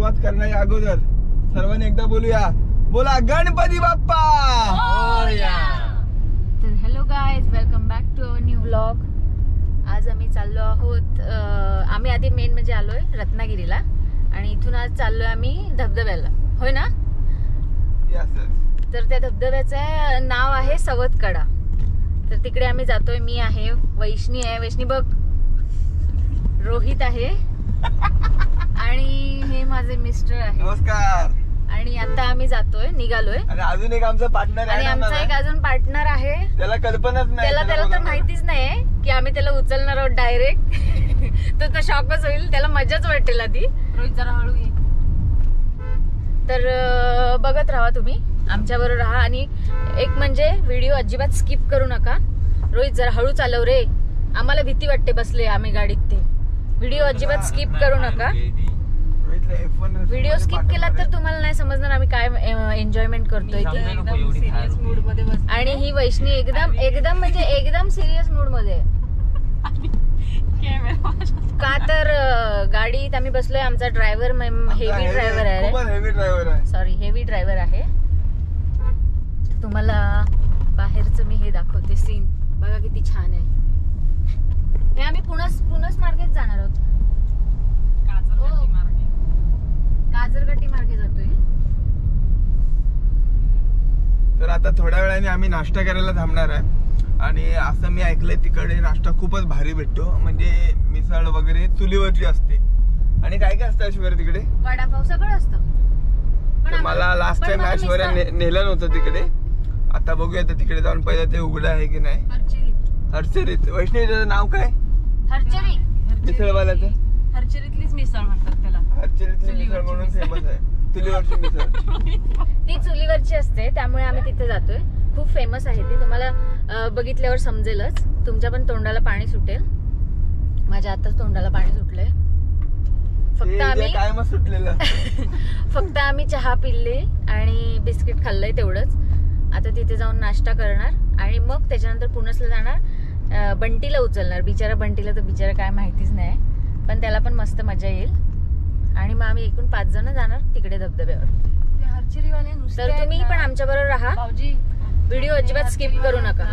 सुरुवात करण्याच्या अगोदर सर्वांनी एकदा बोलूया, बोला गणपती बाप्पा. तर hello guys, welcome back to our new vlog. आज आम्ही चाललो आहोत, आम्ही आधी मेन म्हणजे आलोय रत्नागिरीला आणि इथून आज चाललोय आम्ही धबधब्याला, होय ना? तर त्या धबधब्याचं नाव आहे सवतकडा. तर तिकडे आम्ही जातोय. मी आहे, वैष्णी आहे, वैष्णी बघ, रोहित आहे आणि हे माझे मिस्टर आहे. नमस्कार. आणि आता आम्ही जातोय, निघालोय. आणि अजून एक आमचा पार्टनर आहे, आणि आमचा एक अजून पार्टनर आहे. त्याला कल्पनाच नाही, त्याला तर माहितीच नाही की आम्ही त्याला उचलणार आहोत डायरेक्ट. तर शॉकच होईल, त्याला मजाच वाटेल आधी. रोहित जरा हळू ये. तर बघत राहा तुम्ही, आमच्या बरोबर राहा. आणि एक म्हणजे व्हिडिओ अजिबात स्किप करू नका. रोहित जरा हळू चालव रे, आम्हाला भीती वाटते बसले आम्ही गाडीत. ते व्हिडिओ अजिबात स्किप करू नका. व्हिडिओ स्किप केला तर तुम्हाला नाही समजणार आम्ही काय एन्जॉयमेंट करतोय ती. आणि ही वैष्णी एकदम म्हणजे एकदम सिरियस मूड मध्ये. का तर गाडीत आम्ही बसलोय, आमचा ड्रायव्हर हेवी ड्रायव्हर आहे, सॉरी हेवी ड्रायव्हर आहे. तुम्हाला बाहेरचं मी हे दाखवते, सीन बघा किती छान आहे. हे आम्ही पुनस मार्गेत जाणार आहोत, काजरगट्टी मार्गे जातोय. तर आता थोड्या वेळाने आम्ही नाश्ता करायला थांबणार आहे. आणि असं मी ऐकलंय तिकडे नाश्ता खूपच भारी भेटतो, म्हणजे मिसळ वगैरे चुलीवरची असते. आणि काय काय असतं ऐश्वर्या तिकडे? वडापाव सगळं असतं. मला लास्ट टाइम ऐश्वर्या नेलं नव्हतं तिकडे. आता बघूया तिकडे जाऊन पहिलं ते उघडं आहे की नाही. हरचरीत. वैष्णवीचं नाव काय? हरचरी मिसळवाल्याचं. हरचरीतलीच मिसळ म्हणतात त्याला. हरचरीतली मिसळ म्हणून फेमस आहे, चुलीवरची मिसळ. ती चुलीवरची असते, त्यामुळे आम्ही तिथे जातोय. खूप फेमस आहे ती, तुम्हाला बघितल्यावर समजेलच. तुमच्या पण तोंडाला पाणी सुटेल. माझ्या आताच तोंडाला पाणी सुटलंय. फक्त आम्ही चहा पिल्ले आणि बिस्किट खाल्लंय तेवढंच. आता तिथे जाऊन नाश्ता करणार आणि मग त्याच्यानंतर पुनसला जाणार. बंटीला उचलणार. बिचारा बंटीला तर बिचारा काय माहितीच नाही, पण त्याला पण मस्त मजा येईल. आणि मग आम्ही एकूण 5 जण जाणार तिकडे धबधब्यावर. तर तुम्ही पण आमच्या बरोबर राहा. व्हिडिओ अजिबात स्किप करू नका.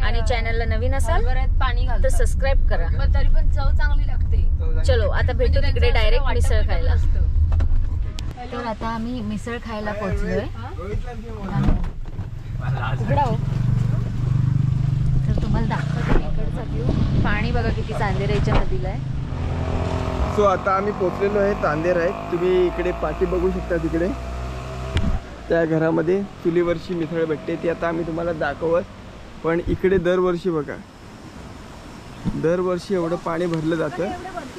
आणि चॅनलला नवीन असाल तर सबस्क्राईब करा. तरी पण चव चांगली लागते. चलो आता भेटू तिकडे डायरेक्ट मिसळ खायला. तर आता आम्ही मिसळ खायला पोहोचलोय. तर तुम्हाला दाखवते इकडचा व्ह्यू. पाणी बघा किती चांदेराच्या नदीला आहे. सो आता आम्ही पोहोचलेलो आहे चांदेर आहे. तुम्ही इकडे पाठी बघू शकता, तिकडे त्या घरामध्ये चुलीवरची मिसळ भेटते. ती आता आम्ही तुम्हाला दाखवत. पण इकडे दरवर्षी बघा, दरवर्षी एवढं पाणी भरलं जातं.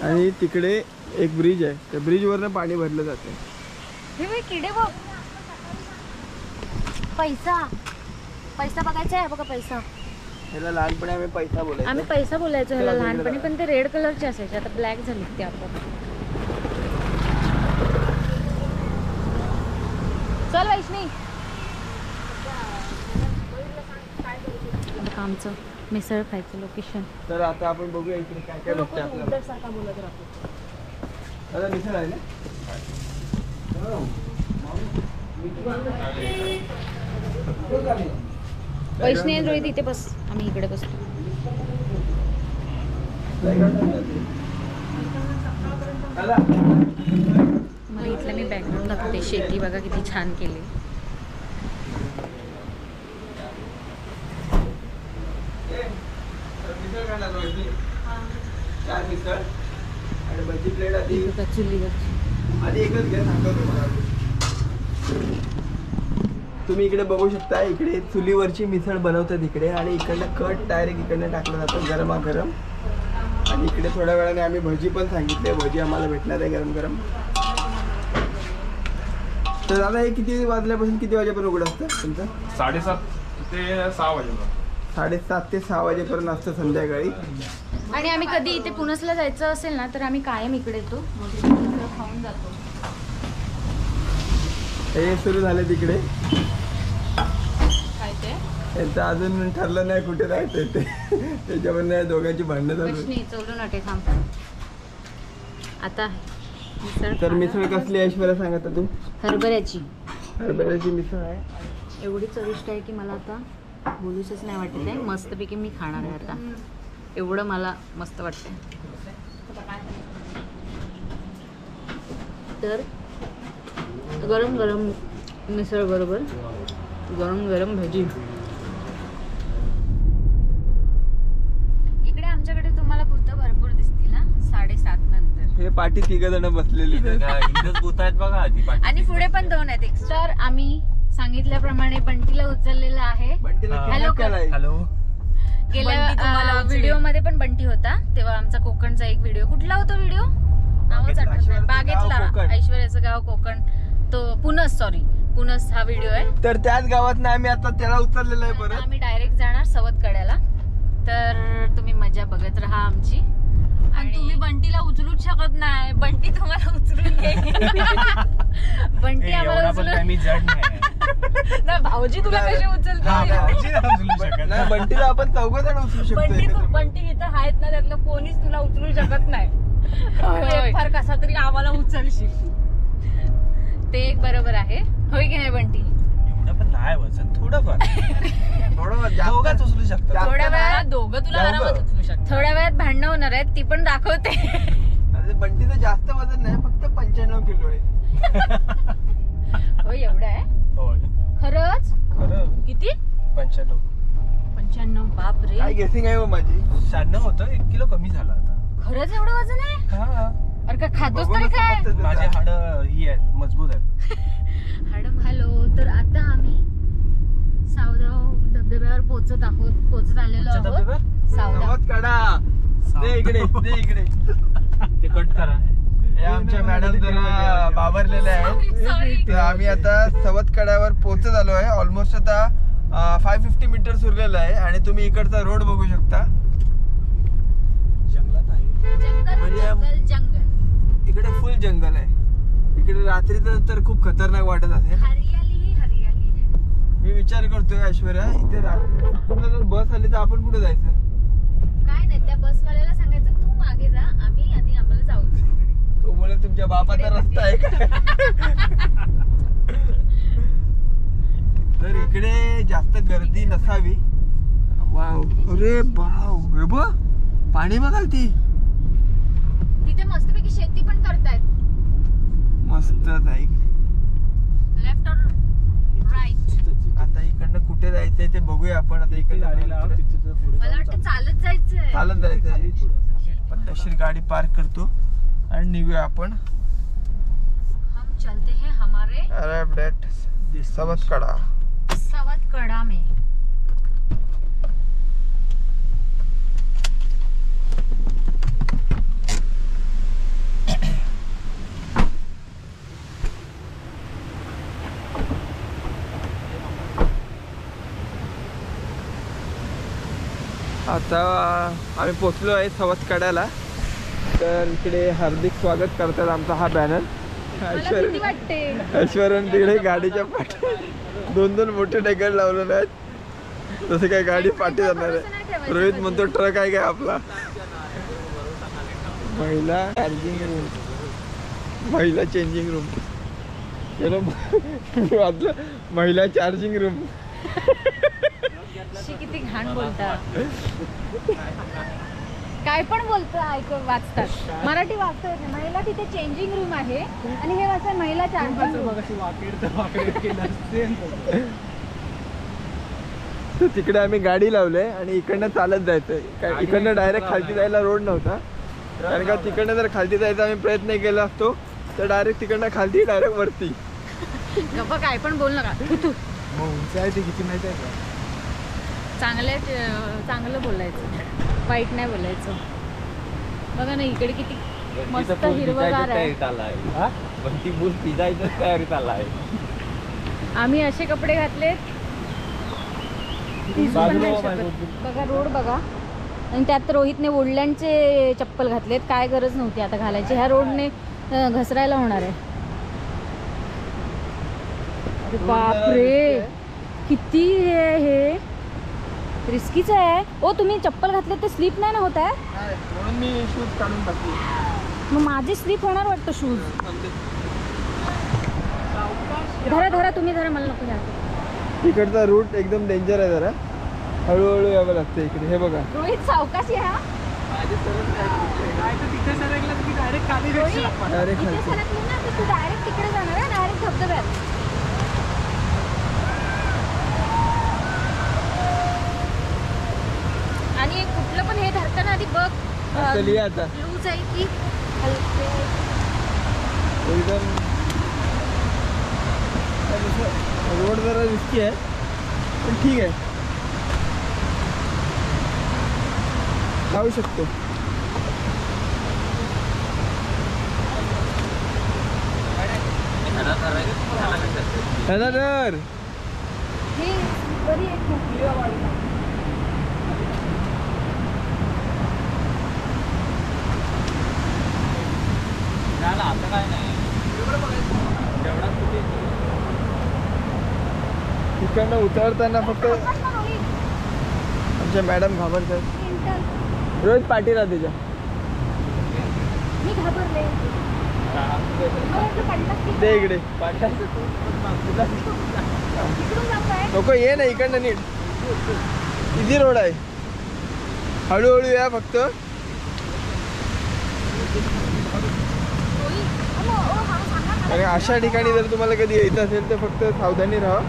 आणि तिकडे एक ब्रिज आहे, त्या ब्रिजवरनं पाणी भरलं जातं. हे किडे बघ. पैसा बघायचा आहे बघा. पैसा ह्याला लहानपणी आम्ही पैसा बोलायचो. आम्ही पैसा बोलायचो ह्याला लहानपणी, पण ते रेड कलरचे असायचे. आता ब्लॅक झाले ते. आपण चल वैष्णी. आमचं मिसळ खायचं लोकेशन. तर आता आपण बघूया इकडे काय काय भेटते आपल्याला. दादा मिसळ आहे ना? वैष्णी रोहित इथे बस, आम्ही इकडे बसतो. मला इथलं मी बॅकग्राऊंड दाखवते. शेती बघा किती छान केली. तुम्ही इकडे बघू शकता, इकडे चुलीवरची मिसळ बनवतात इकडे. आणि इकडनं कट डायरेक्ट इकडनं टाकलं जातं गरमागरम. आणि इकडे थोड्या वेळाने आम्ही भजी पण सांगितले, भजी आम्हाला भेटणार आहे गरम गरम. तर दादा हे किती वाजल्यापासून किती वाजेपर्यंत उघडं असतं तुमचं? 7:30 ते 6 वाजेपर्यंत. 7:30 ते 6 वाजेपर्यंत असतं संध्याकाळी. आणि आम्ही कधी इथे पुनसला जायचं असेल ना तर आम्ही कायम इकडे येतो, खाऊन जातो. हे सुरू झाले तिकडे. काय ते त्यांचं अजून ठरलं नाही कुठे राहायचं ते. त्याच्यावर दोघांची भांडणं चालू. चलू नटे थांब. आता तर मिसळ कसली ऐश्वर्या सांगत तू? हरभऱ्याची हरभऱ्याची मिसळ आहे. एवढी चविष्ट आहे की मला आता बोलूसच नाही वाटत आहे. मस्तपैकी मी खाणार आहे आता. एवढं मला मस्त वाटतंय. तर गरम गरम मिसळ बरोबर गरम गरम भजी. इकडे आमच्याकडे तुम्हाला भूतं भरपूर दिसतील ना 7:30 नंतर. हे पाठी 3 जण बसलेली भूत आहेत बघा आधी आणि पुढे पण 2 आहेत एक्स्ट्रा. आम्ही सांगितल्याप्रमाणे बंटीला उचललेलं आहे. Hello hello. गेल्या व्हिडिओ मध्ये पण बंटी होता तेव्हा आमचा कोकणचा एक व्हिडिओ. कुठला होता व्हिडिओ? नावच आठवत नाही. बागेतला ऐश्वर्याचं गाव कोकण. तो पुनस पुनस हा व्हिडिओ आहे. तर त्याच गावात आम्ही आता त्याला उचललेलं आहे परत. आम्ही डायरेक्ट जाणार सवत कड्याला. तर तुम्ही मजा बघत राहा आमची. आणि तुम्ही बंटीला उचलूच शकत नाही. बंटी तुम्हाला उचलून घेईल. बंटी आम्हाला उचलून. मी जड नाही. नाही भाऊजी तुला कसे उचलतील? नाही बंटीला आपण 4 जण उचलू शकतो. बंटी इथं आहेत ना त्यातलं कोणीच तुला उचलू शकत नाही. फार कसा तरी आम्हाला उचलशील. ते एक बरोबर आहे होय की नाही बंटी? एवढं पण नाही वजन थोडंफार. दोघांच उचलू शकतात. थोड्या वेळात दोघं तुला आरामात उचलू शकतात. थोड्या वेळात भांडणं होणार आहेत ती पण दाखवते. बंटीचं जास्त वजन नाही फक्त 95 किलो आहे. होय एवढं आहे? होय खरंच? खरं किती? 95. बापरे. काय गेसिंग आहे हो माझी? 96 होतं 1 किलो कमी झाला आता. खरंच एवढं वजन आहे? हा. अरे का खातोस तरी काय? माझे हाड ही आहेत मजबूत आहेत. Madam hello. तर आता आम्ही सावधाव धबधब्यावर पोहोचत आलेलो आहोत. सावधाव कडा दे इकडे ते कट करा. हे आमच्या मॅडम जरा बाबरलेल्या आहेत. तर आम्ही आता सवत कड्यावर पोहोचत आलो आहे. ऑलमोस्ट आता 550 मीटर उरलेलं आहे. आणि तुम्ही इकडचा रोड बघू शकता. जंगलात आहे. जंगल इकडे फुल जंगल आहे. इकडे रात्रीचं तर खूप खतरनाक वाटत असेल. हरियाली मी विचार करतोय ऐश्वर्या इथे रात्री जर बस आली तर आपण कुठे जायचं? काय नाही त्या बसवाल्याला सांगायचं तू मागे जा आम्ही आधी आम्हाला जाऊ. तो बोले तुमच्या बापाचा रस्ता आहे का? तर इकडे जास्त गर्दी नसावी. वाव अरे बाव हे बघ पाणी बघाल ती. तिथे मस्तपैकी शेती पण करतायत. मस्तच आहे. लेफ्ट और राईट. आता इकडनं कुठे जायचंय ते बघूया आपण. आता इकडे गाडी लाव तिथे पुढे मला वाटतं चालत जायचंय. चालत जायचंय. पद्धतशीर गाडी पार्क करतो आणि निघूया आपण. हम चलते हैं हमारे अरब डेट सवत कडा. सवत कडा में. आता आम्ही पोचलो आहे सवत कड्याला. तर इकडे हार्दिक स्वागत करतात आमचा हा बॅनर. ऐश्वर्याने तिकडे गाडीच्या पाठी 2 मोठे दगड लावलेले आहेत. जसं काय गाडी पाठी जाणार आहे. रोहित म्हणतो ट्रक आहे काय आपला. महिला चार्जिंग रूम, महिला चेंजिंग रूम. महिला चार्जिंग रूम. किती घाण बोलता. काय पण बोलतो ऐक वाचतात. मराठी वाचता येत नाही. महिला तिथे चेंजिंग रूम आहे आणि हे वाचता महिला चार्जिंग रूम. तर तिकडे आम्ही गाडी लावले आणि इकडनं चालत जायचंय. इकडनं डायरेक्ट खालती जायला रोड नव्हता. कारण का तिकडनं जर खालती जायचा आम्ही प्रयत्न केला असतो तर डायरेक्ट तिकडनं खालती डायरेक्ट वरती. गप्पा काय पण बोल नका. उंची आहे ते किती माहिती आहे का? चांगलं बोलायचं वाईट नाही बोलायचं. बघा ना इकडे किती मस्त हिरवगार आहे. आम्ही असे कपडे घातलेत बघा. रोड बघा. आणि त्यात रोहितने वुडलँडचे चप्पल घातलेत. काय गरज नव्हती आता घालायची. ह्या रोडने घसरायला होणार आहे. अरे बापरे किती हे रिस्कीच आहे. ओ तुम्ही चप्पल घातले ते स्लिप नाही ना होत आहे म्हणून मी शूज काढून टाकली. मग माझे स्लिप होणार वाटतं शूज. धरा धरा तुम्ही धरा, मला नको घ्या. इकडचा रूट एकदम डेंजर आहे जरा, हळूहळू यावं लागतं इकडे. हे बघा रोहित सावकाश या. तिथे सरकला की डायरेक्ट खाली रोहित, डायरेक्ट इथे सरकली ना तर तू डायरेक्ट तिकडे जाणार आहे, डायरेक्ट धबधब्यात. आणि कुठलं पण हे धरताना आधी बघ चलिए आता लूज आहे की हलके आहे. एकदम रोड जरा रिस्की आहे पण ठीक आहे, जाऊ शकतो. ह्याला तर हे बरी एक मोठी. आता काय नाही तिकडनं उतरताना फक्त आमच्या मॅडम घाबरतात. रोहित पाटील आहे त्याच्या. मी घाबरले. दे इकडे. नको ये ना इकडनं, नीट इझी रोड आहे, हळूहळू या फक्त. आणि अशा ठिकाणी जर तुम्हाला कधी यायचं असेल तर फक्त सावधानी राहा,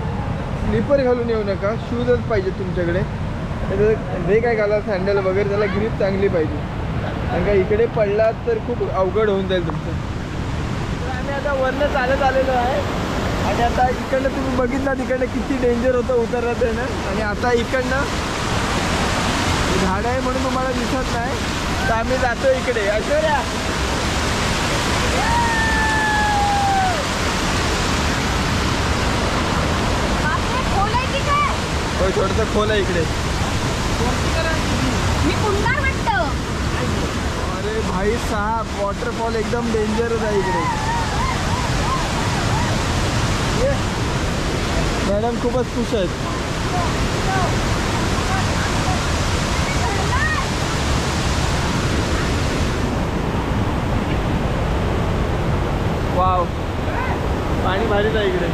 स्लीपर घालून येऊ नका. शूजच पाहिजे तुमच्याकडे. जे काय घाला सँडल वगैरे, त्याला ग्रीप चांगली पाहिजे, कारण का इकडे पडलात तर खूप अवघड होऊन जाईल तुमचं. तर आम्ही आता वरनं चालत आलेलो आहे आणि आता इकडनं तुम्ही बघितला तिकडनं किती डेंजर होतं उतरत आहे ना. आणि आता इकडनं झाड आहे म्हणून तुम्हाला दिसत नाही, तर आम्ही जातो इकडे. ऐश्वर्या होय, थोडंसं खोल आहे इकडे. मी पुन्हा वाटतं. अरे भाई साहब, वॉटरफॉल एकदम डेंजरच आहे इकडे. मॅडम खूपच खुश आहेत. वाव, पाणी भारीच आहे इकडे.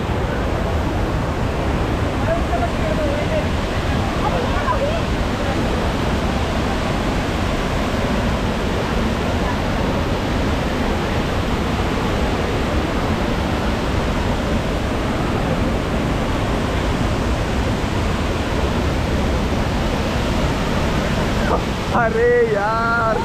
अरे यार,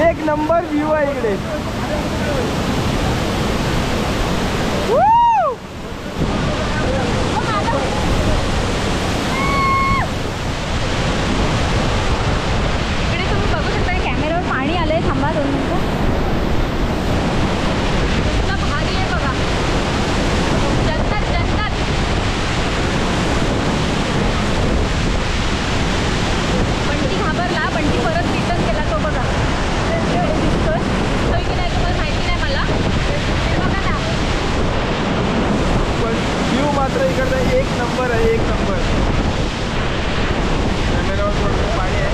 एक नंबर व्ह्यू आहे इकडे. इकडे तुम्ही बघू शकता कॅमेऱ्यावर पाणी आलंय. थांबा 2 मिनिटं. इतका भारी आहे बघा, जन्नत जन्नत. बंटी घाबरला, बंटी परत रिटर्न केला. तो बघा दिसतोय की नाही तुम्हाला माहिती नाही मला. हे बघा ना, पण व्ह्यू मात्र इकडचा एक नंबर आहे, एक नंबर. कॅमेरावर थोडंसं पाणी आहे.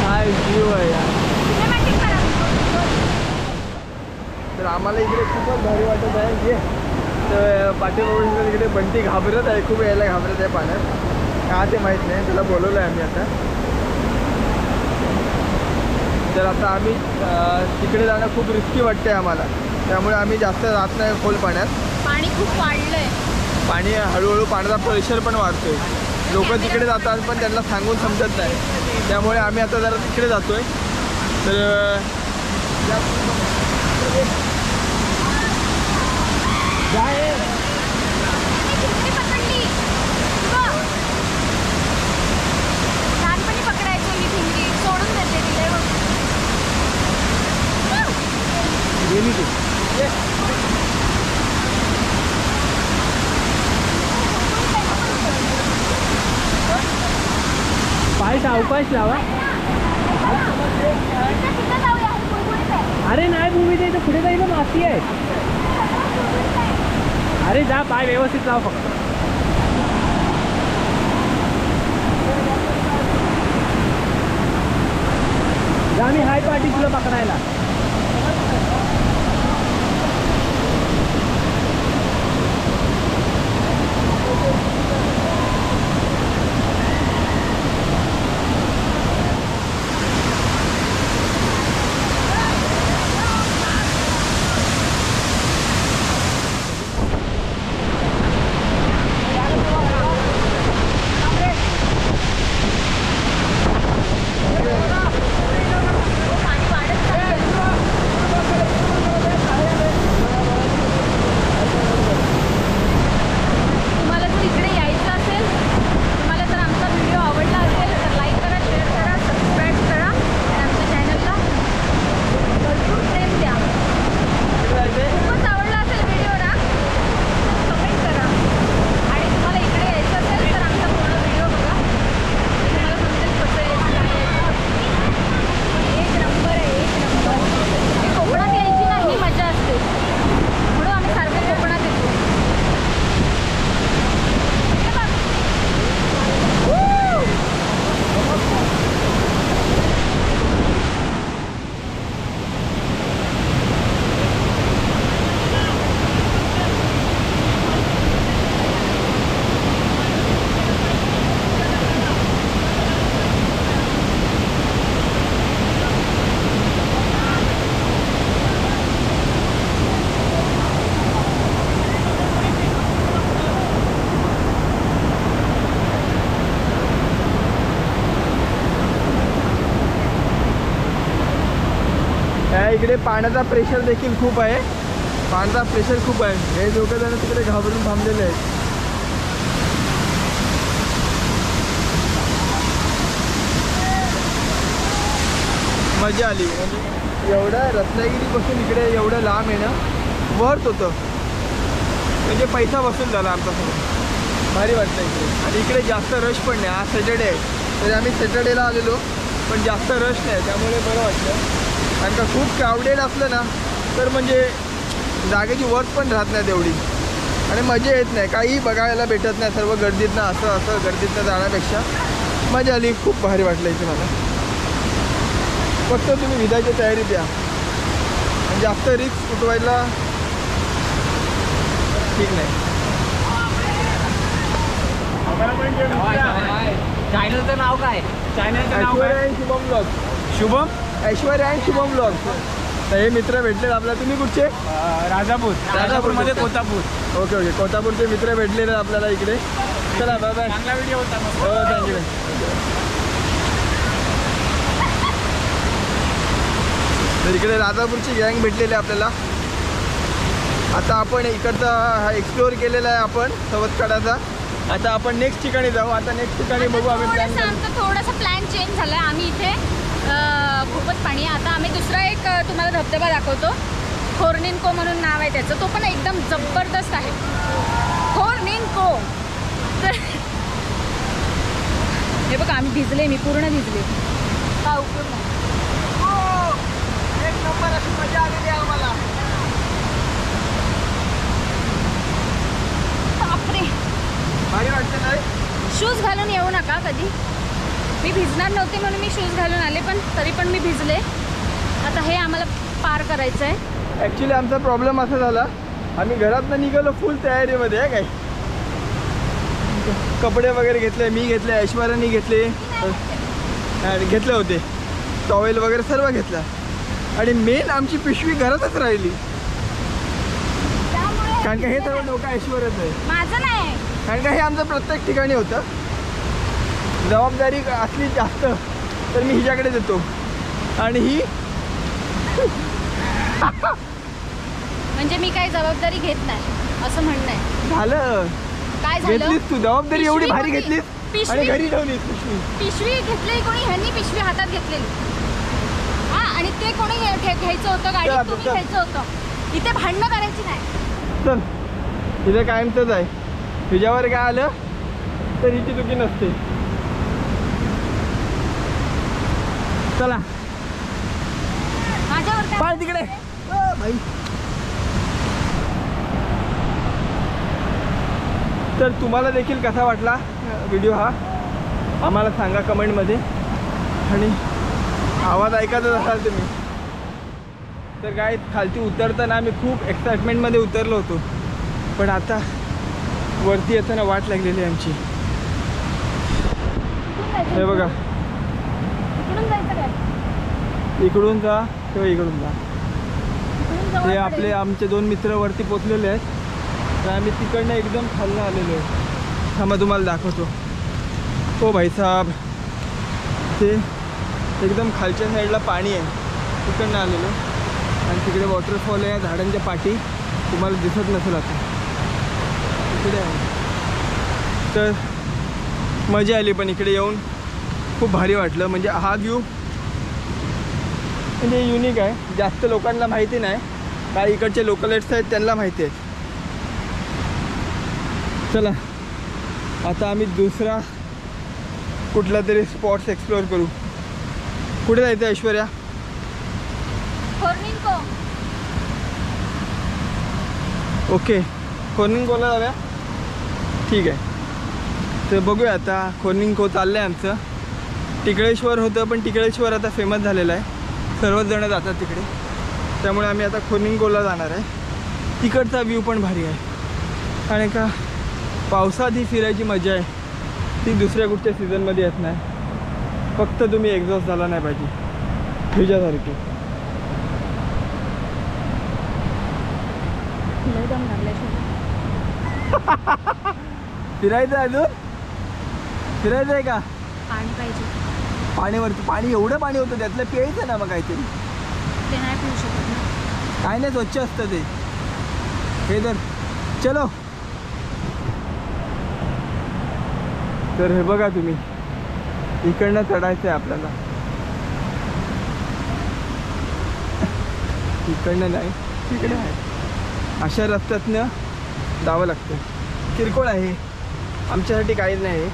काय व्ह्यू आहे यार. सिनेमॅटिक करा. तर आम्हाला इकडे खूपच भारी वाटत आहे. ये तर पाठीमागून इकडे बंटी घाबरत आहे, खूप यायला घाबरत आहे पाण्यात. का ते माहीत नाही, त्याला बोलवलं आहे आम्ही आता. तर आता आम्ही तिकडे जाणं खूप रिस्की वाटते आम्हाला, त्यामुळे आम्ही जास्त जात नाही खोल पाण्यात. पाणी खूप वाढलंय. पाणी हळूहळू, पाण्याचा प्रेशर पण वाढतोय. लोक तिकडे जातात पण त्यांना सांगून समजत नाही, त्यामुळे आम्ही आता जरा तिकडे जातोय. तर लहानपणी पकडायचो मी भिंगी, सोडून देते तिला. पाय सावकाश लावा. अरे नाही भूमी ते इथं पुढे जाईल माती आहे. अरे जा पाय व्यवस्थित लाव फक्त. जा मी हाय पाठी तुला पकडायला. इकडे पाण्याचा प्रेशर देखील खूप आहे. पाण्याचा प्रेशर खूप आहे. हे दोघं जण तिकडे घाबरून थांबलेले आहेत. मजा आली. म्हणजे एवढं रत्नागिरीपासून इकडे एवढं लांब येणं वर्थ होतं. म्हणजे पैसा वसूल झाला आमच्यासोबत. भारी वाटतं इकडे. आणि इकडे जास्त रश पण नाही. आज सॅटर्डे आहे तरी आम्ही सॅटर्डेला आलेलो पण जास्त रश नाही त्यामुळे बरं वाटतं. कारण का खूप क्राऊडेड असलं ना तर म्हणजे जागेची वर्थ पण राहत नाही तेवढी आणि मजा येत नाही. काही बघायला भेटत नाही. सर्व गर्दीतनं असं गर्दीतनं जाण्यापेक्षा मजा आली. खूप भारी वाटलं इथे मला. फक्त तुम्ही विदायची तयारी द्या. जास्त रिस्क उठवायला ठीक नाही. चॅनलचं नाव काय? चॅनलचं नाव ऐश्वर्या आणि शुभम ब्लॉग. शुभम, ऐश्वर्या आणि शुभम ब्लॉग. तर हे मित्र भेटलेत आपल्याला. तुम्ही कुठचे? राजापूर. राजापूरमध्ये कोतापूर. Okay okay. कोतापूरचे मित्र भेटलेले आपल्याला इकडे. चला बाय बाय. चांगला व्हिडिओ होता. हो थँक्यू. तर इकडे राजापूरची गँग भेटलेली आहे आपल्याला. आता आपण इकडचा हा एक्सप्लोअर केलेला आहे आपण सवतकडाचा. आता आपण नेक्स्ट ठिकाणी जाऊ. आता नेक्स्ट ठिकाणी बघू आम्ही प्लॅन. थोडासा प्लॅन चेंज झालाय. आम्ही इथे खूपच पाणी आहे. आता आम्ही दुसरा एक तुम्हाला धबधबा दाखवतो. खोर्निन्को म्हणून नाव आहे त्याचं. तो पण एकदम जबरदस्त आहे. खोर्निन्को. तर हे बघा आम्ही भिजले. मी पूर्ण भिजले. काय उपयोग नाही. एक नंबर अशी मजा आलेली आहे आम्हाला. बापरे भारी वाटतं नाही. शूज घालून येऊ नका कधी. मी भिजणार नव्हते म्हणून मी शूज घालून आले पण तरी पण मी भिजले. आता हे आम्हाला पार करायचं आहे. ॲक्च्युली आमचा प्रॉब्लेम असा झाला. आम्ही घरातनं निघालो फुल तयारीमध्ये आहे काय. कपडे वगैरे घेतले. मी घेतले. ऐश्वर्याने घेतले होते. टॉवेल वगैरे सर्व घेतला आणि मेन आमची पिशवी घरातच राहिली. कारण का हे सर्व डोकं ऐश्वर्याच आहे. माझं नाही. कारण का हे आमचं प्रत्येक ठिकाणी होतं. जबाबदारी असली जास्त तर मी हिच्याकडे देतो आणि ही म्हणजे मी काही जबाबदारी घेत नाही असं म्हणणं आहे. झालं. काय झालं? घेतलीस तू जबाबदारी एवढी भारी पिशवी घेतलीस आणि घरी ठेवलीस पिशवी. पिशवी घेतलेली कोणी. ह्यांनी पिशवी हातात घेतलेली. हा आणि ते कोणी घ्यायचं होतं. गाडीत तुम्ही घ्यायचं होतं. इथे भांडणं करायची नाही. चल इथे कायमचंच आहे. तुझ्यावर काय आलं तर हिची चुकी नसते. चला माझ्यावर काय? पाय तिकडे भाई. तर तुम्हाला देखील कसा वाटला व्हिडिओ हा आम्हाला सांगा कमेंटमध्ये. आणि आवाज ऐकायचा असाल तुम्ही तर काय खालती उतरताना आम्ही खूप एक्साइटमेंटमध्ये उतरलो होतो. पण आता वरती येताना वाट लागलेली आहे आमची. हे बघा इकडून जायचं काय? इकडून जा किंवा इकडून जा. इकडून जवळ हे पडेल. आपले आमचे 2 मित्र वरती पोचलेले आहेत. तर आम्ही तिकडनं एकदम खालनं आलेलो आहे. थांबा तुम्हाला दाखवतो. हो भाई साहेब ते एकदम खालच्या साईडला पाणी आहे तिकडनं आलेलो. आणि तिकडे वॉटरफॉल आहे. झाडांच्या पाठी तुम्हाला दिसत नसेल आता इकडे आहे. तर मजा आली. पण इकडे येऊन खूप भारी वाटलं. म्हणजे हा व्ह्यू म्हणजे युनिक आहे. जास्त लोकांना माहिती नाही. काही इकडचे लोकलेट्स आहेत त्यांना माहिती आहेत. चला आता आम्ही दुसरा कुठला तरी स्पॉट्स एक्सप्लोअर करू. कुठे जायचं ऐश्वर्या? कोर्निंको. ओके कोर्निंकोला जाऊया. ठीक आहे. तर बघूया आता. कोर्निंको चाललं आहे आमचं. टिकळेश्वर होतं पण टिकळेश्वर आता फेमस झालेलं आहे. सर्वच जण जातात तिकडे. त्यामुळे आम्ही आता कोर्निंकोला जाणार आहे. तिकडचा व्ह्यू पण भारी आहे. आणि का पावसात ही फिरायची मजा आहे ती दुसऱ्या कुठच्या सीझनमध्ये येत नाही. फक्त तुम्ही एक्झॉस्ट झाला नाही पाहिजे तुझ्यासारखी. लय दम लागलाय. फिरायचं आहे अजून? फिरायचं आहे का? पाणी पाहिजे. पाणीवरती पाणी एवढं पाणी होतं त्यातलं प्यायचं ना मग काहीतरी. ते नाही पिऊ शकत ना. काय नाही स्वच्छ असतं ते. हे तर चलो. तर हे बघा तुम्ही इकडनं चढायचं आहे आपल्याला. इकडनं नाही तिकडे आहे. अशा रस्त्यातनं जावं लागतं. किरकोळ आहे आमच्यासाठी काहीच नाही.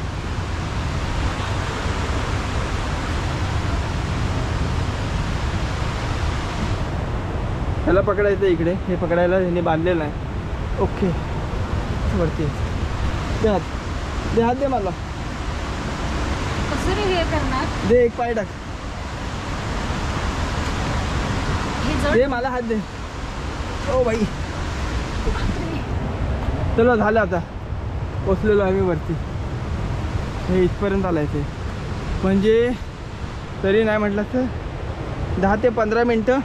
ह्याला पकडायचं इकडे. हे पकडायला ह्याने बांधलेलं आहे. ओके वरती दे हात. दे हात दे मला. कसं रे हे करणार? दे एक पाय टाक. हे जड. दे मला हात दे. ओ बाई चलो झालं आता. पोचलेलो आम्ही वरती. हे इथपर्यंत आलं आहे ते. म्हणजे तरी नाही म्हटलं तर 10 ते 15 मिनटं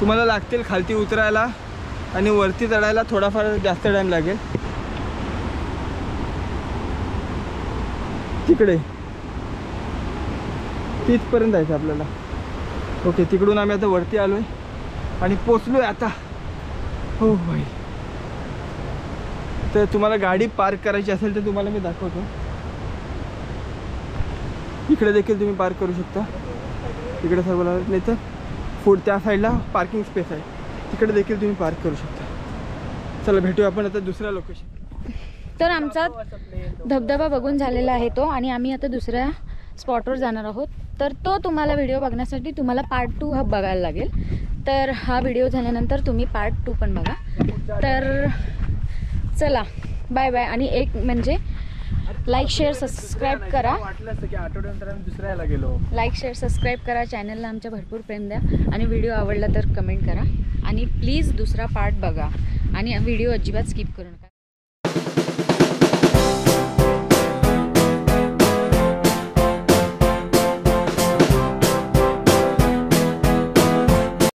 तुम्हाला लागतील खालती उतरायला. आणि वरती चढायला थोडाफार जास्त टाईम लागेल. तिकडे तिथपर्यंत जायचं आपल्याला. ओके तिकडून आम्ही आता वरती आलो आहे आणि पोचलो आहे आता. हो भाई. तर तुम्हाला गाडी पार्क करायची असेल तर तुम्हाला मी दाखवतो. इकडे देखील तुम्ही पार्क करू शकता. इकडे सर्व नाही तर फूड त्या साईडला पार्किंग स्पेस आहे. तिकडे देखील तुम्ही पार्क करू शकता. चला भेटूया आपण आता दुसऱ्या लोकेशन. तर आमचा धबधबा बघून झालेला आहे तो. आणि आम्ही आता दुसऱ्या स्पॉटवर जाणार आहोत. तर तो तुम्हाला व्हिडिओ बघण्यासाठी तुम्हाला पार्ट 2 हा बघायला लागेल. तर हा व्हिडिओ झाल्यानंतर तुम्ही पार्ट 2 पण बघा. तर चला बाय बाय. आणि एक म्हणजे लाईक शेअर सबस्क्राईब करा. वाटलं असतं की आठवड्यानंतर आम्ही दुसऱ्याला गेलो. लाईक शेअर सबस्क्राईब करा. चॅनलला आमच्या भरपूर प्रेम द्या. आणि व्हिडिओ आवडला तर कमेंट करा. आणि प्लीज दुसरा पार्ट बघा. आणि व्हिडिओ अजिबात स्किप करू नका.